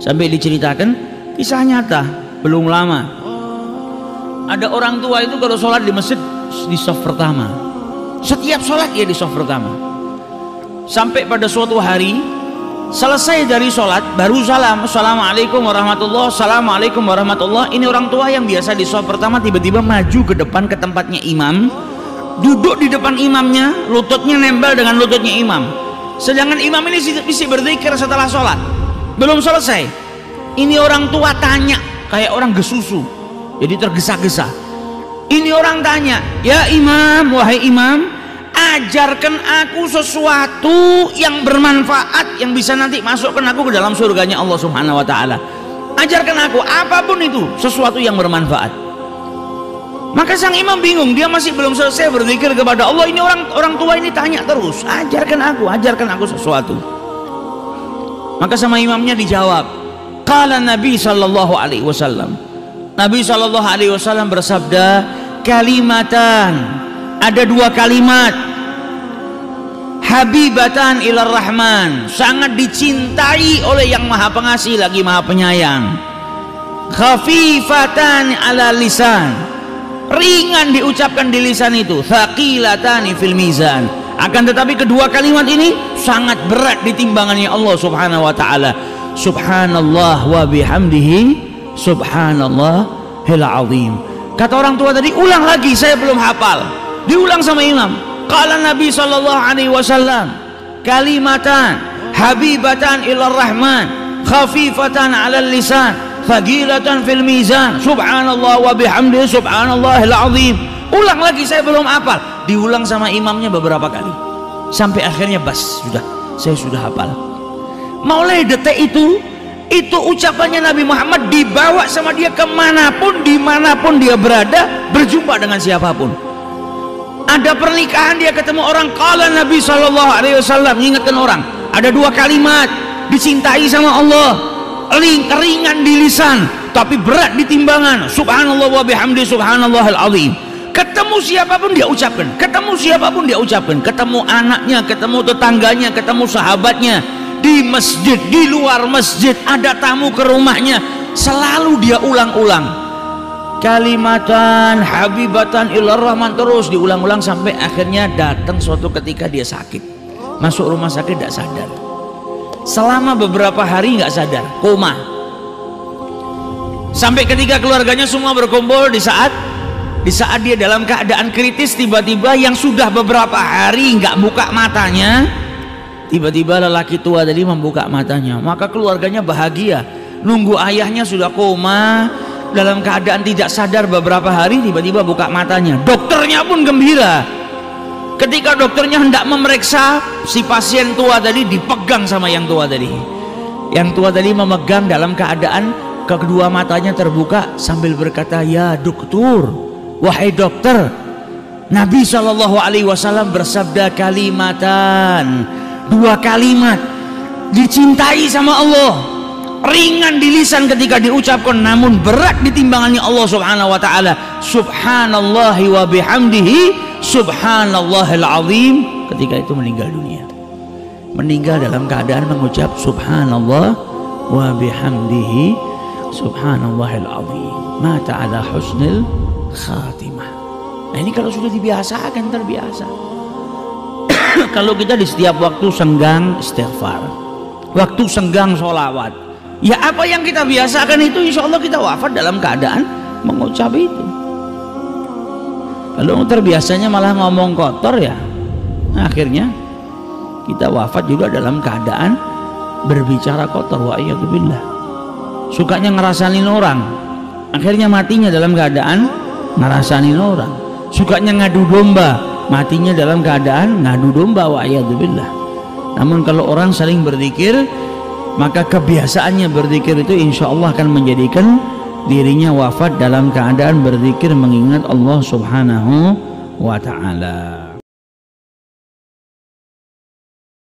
Sampai diceritakan kisah nyata, belum lama ada orang tua itu kalau sholat di masjid di shaf pertama, setiap sholat dia di shaf pertama. Sampai pada suatu hari selesai dari sholat baru salam, assalamualaikum warahmatullah, assalamualaikum warahmatullah. Ini orang tua yang biasa di shaf pertama tiba-tiba maju ke depan ke tempatnya imam, duduk di depan imamnya, lututnya nempel dengan lututnya imam. Sedangkan imam ini bisa berzikir setelah sholat, belum selesai. Ini orang tua tanya kayak orang gesusu, jadi tergesa-gesa. Ini orang tanya, ya imam, wahai imam, ajarkan aku sesuatu yang bermanfaat yang bisa nanti masukkan aku ke dalam surganya Allah Subhanahu wa ta'ala. Ajarkan aku apapun itu, sesuatu yang bermanfaat. Maka sang imam bingung, dia masih belum selesai berzikir kepada Allah. Ini orang tua ini tanya terus, ajarkan aku sesuatu. Maka sama imamnya dijawab, qala Nabi sallallahu alaihi wasallam. Nabi sallallahu alaihi wasallam bersabda, kalimatan, ada dua kalimat, habibatan ilar rahman, sangat dicintai oleh yang maha pengasih lagi maha penyayang. Khafifatan ala lisan, ringan diucapkan di lisan itu. Thaqilatani fil mizan, akan tetapi kedua kalimat ini sangat berat di timbangannya Allah Subhanahu wa ta'ala. Subhanallah wa bihamdihi, subhanallahil azim. Kata orang tua tadi, ulang lagi, saya belum hafal. Diulang sama imam. Qala Nabi sallallahu alaihi wasallam, kalimatan habibatan ilar rahman, khafifatan 'alal lisan, thaqilatan fil mizan, subhanallah wa bihamdihi, subhanallahil azim. Ulang lagi, saya belum hafal. Diulang sama imamnya beberapa kali sampai akhirnya bas, sudah, saya sudah hafal. Mulai detik itu ucapannya Nabi Muhammad dibawa sama dia kemanapun, dimanapun dia berada, berjumpa dengan siapapun. Ada pernikahan dia ketemu orang, qala Nabi sallallahu alaihi wasallam, ingatkan orang. Ada dua kalimat dicintai sama Allah, ringan di lisan tapi berat di timbangan. Subhanallah wa bihamdi, subhanallahil azim. Ketemu siapapun dia ucapkan, ketemu siapapun dia ucapkan, ketemu anaknya, ketemu tetangganya, ketemu sahabatnya, di masjid, di luar masjid, ada tamu ke rumahnya, selalu dia ulang-ulang kalimatan habibatan ilar rahman, terus diulang-ulang sampai akhirnya datang suatu ketika dia sakit, masuk rumah sakit tidak sadar, selama beberapa hari nggak sadar, koma. Sampai ketika keluarganya semua berkumpul, di saat dia dalam keadaan kritis, tiba-tiba yang sudah beberapa hari nggak buka matanya, tiba-tiba lelaki tua tadi membuka matanya. Maka keluarganya bahagia, nunggu ayahnya sudah koma dalam keadaan tidak sadar beberapa hari, tiba-tiba buka matanya. Dokternya pun gembira. Ketika dokternya hendak memeriksa si pasien tua tadi, dipegang sama yang tua tadi. Yang tua tadi memegang dalam keadaan kedua matanya terbuka sambil berkata, ya dokter, wahai dokter, Nabi Shallallahu Alaihi Wasallam bersabda kalimatan, dua kalimat dicintai sama Allah, ringan di lisan ketika diucapkan, namun berat di timbangannya Allah Subhanahu wa ta'ala. Subhanallahi wa bihamdihi, subhanallahil azim. Ketika itu meninggal dunia, meninggal dalam keadaan mengucap subhanallah wa bihamdihi, subhanallahil azim. Mata ala husnil khatimah. Nah ini kalau sudah dibiasakan, terbiasa. Kalau kita di setiap waktu senggang istighfar, waktu senggang sholawat, ya apa yang kita biasakan itu, insya Allah kita wafat dalam keadaan mengucap itu. Kalau terbiasanya malah ngomong kotor, ya akhirnya kita wafat juga dalam keadaan berbicara kotor. Wa'iyadzubillah. Sukanya ngerasanin orang, akhirnya matinya dalam keadaan ngerasanin orang. Sukanya ngadu domba, matinya dalam keadaan ngadu domba. Wa'iyadzubillah. Namun kalau orang saling berzikir, maka kebiasaannya berzikir itu insya Allah akan menjadikan dirinya wafat dalam keadaan berzikir mengingat Allah Subhanahu wa ta'ala.